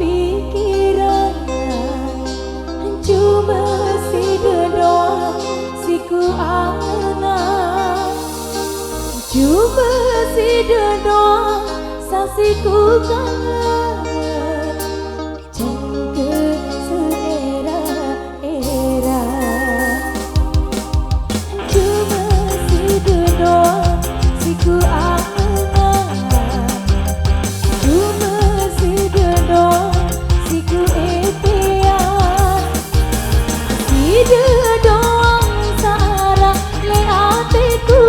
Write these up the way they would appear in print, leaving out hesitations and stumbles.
pikiran cuma si doang si ku angan cuma si doang si ku kangen jangka seera-era cuma si doang si ku angan cuma si doang si ku impian si doang sarang le hatiku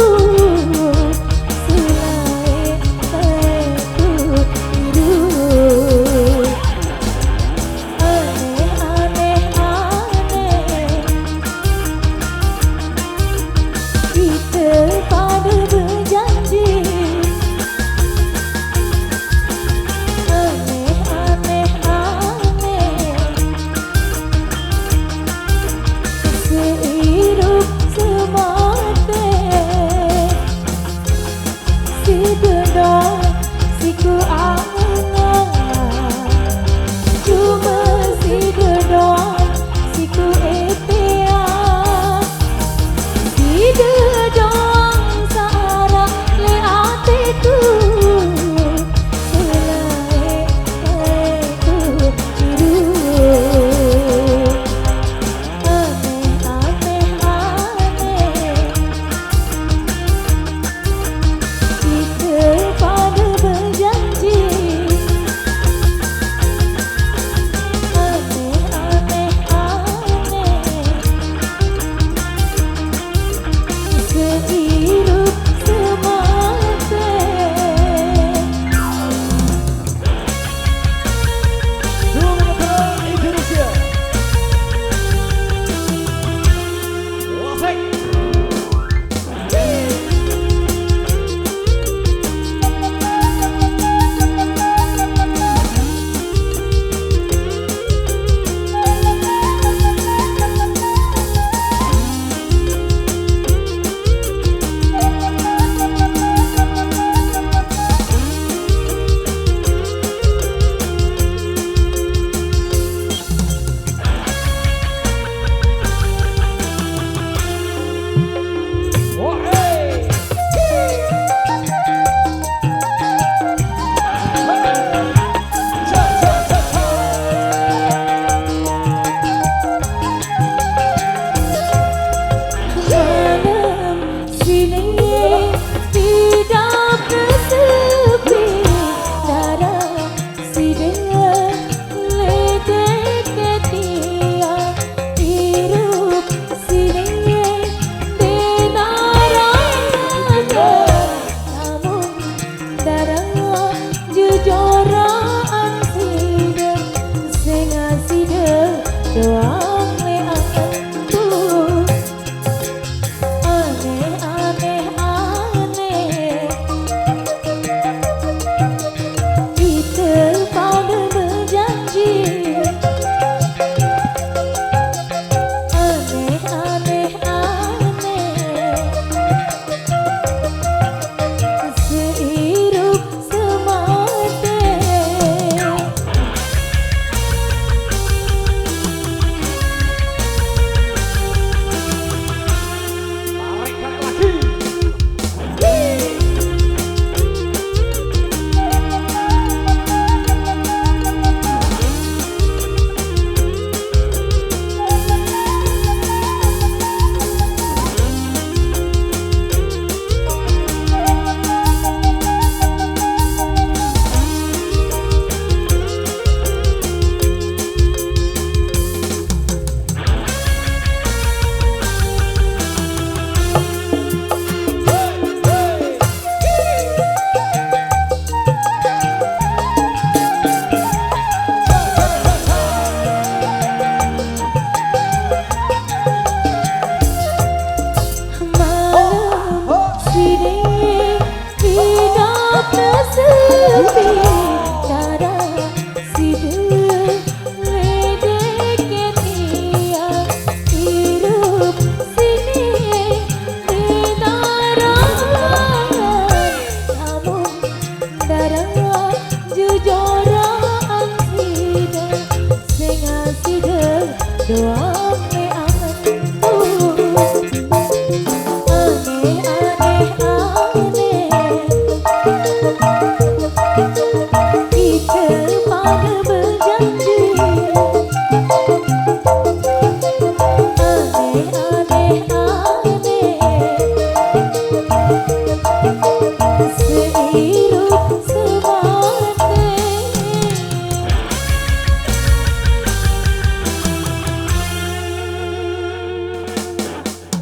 selain teku hidup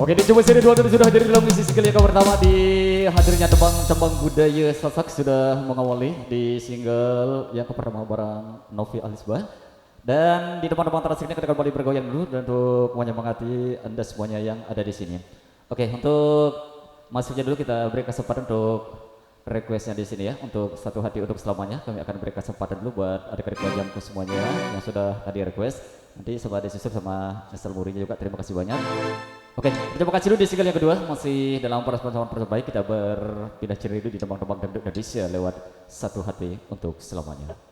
Oke, di Cuma Seri 2 tadi sudah hadir dalam misi single yang pertama di hadirnya tembang budaya Sasak sudah mengawali di single yang pertama bareng Novi Alisba. Dan di depan-depan terakhir ini kita kembali bergoyang dulu dan untuk menyemangati Anda semuanya yang ada di sini. Oke, untuk masuknya dulu kita beri kesempatan untuk requestnya di sini ya, untuk satu hati untuk selamanya. Kami akan beri kesempatan dulu buat adik-adik wajahku semuanya yang sudah tadi request. Nanti sama disusul sama Nesel Murinya juga, terima kasih banyak. Oke, terima kasih dulu di single yang kedua. Masih dalam persembahan terbaik kita berpindah ceria dulu di tembang-tembang dangdut Indonesia lewat satu hati untuk selamanya.